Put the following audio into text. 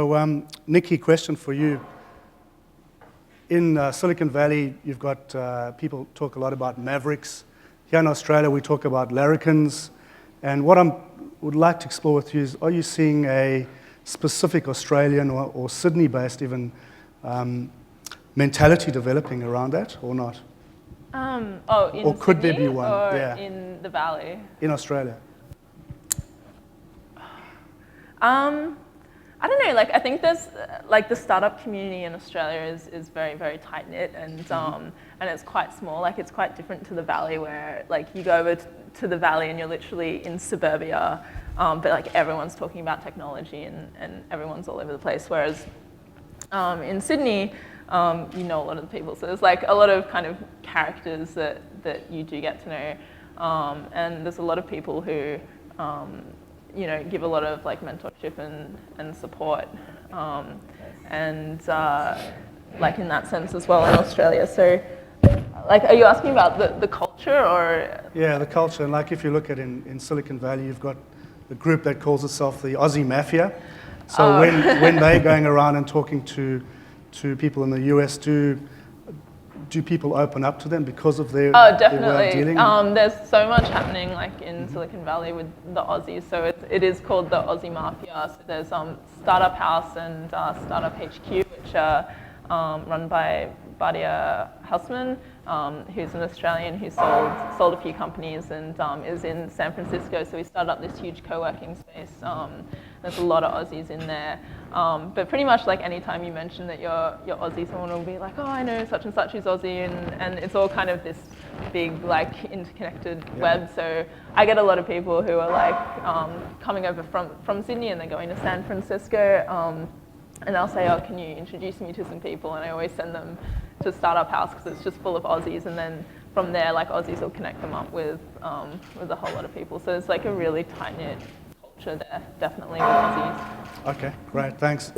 So, Nikki, question for you. In Silicon Valley, you've got people talk a lot about mavericks. Here in Australia, we talk about larrikins. And what I would like to explore with you is, are you seeing a specific Australian or Sydney-based even mentality developing around that, or not? In or could Sydney, there be one? or Yeah. in the Valley? In Australia. I don't know, like I think there's, like the startup community in Australia is very, very tight knit and it's quite small. Like it's quite different to the Valley where like you go over to the Valley and you're literally in suburbia, but like everyone's talking about technology and everyone's all over the place. Whereas in Sydney, you know a lot of the people. So there's like a lot of kind of characters that you do get to know. And there's a lot of people who, you know, give a lot of like mentorship and support, like in that sense as well in Australia. So, like, are you asking about the culture or? Yeah, the culture. And like if you look at in Silicon Valley, you've got a group that calls itself the Aussie Mafia. So when they're going around and talking to people in the US, do people open up to them because of their definitely. their way of dealing? There's so much happening like in Silicon Valley with the Aussies. So it is called the Aussie Mafia. So there's Startup House and Startup HQ, which are run by Badia Hausman, who's an Australian who sold a few companies and is in San Francisco. So we started up this huge co-working space. There's a lot of Aussies in there. But pretty much like anytime you mention that you're Aussie, someone will be like, oh, I know such and such is Aussie, and it's all kind of this big like interconnected web. So I get a lot of people who are like coming over from Sydney and they're going to San Francisco, and they'll say, oh, can you introduce me to some people? And I always send them to Startup House because it's just full of Aussies, and then from there, like Aussies will connect them up with a whole lot of people. So it's like a really tight-knit culture there, definitely with Aussies. Okay, great, thanks.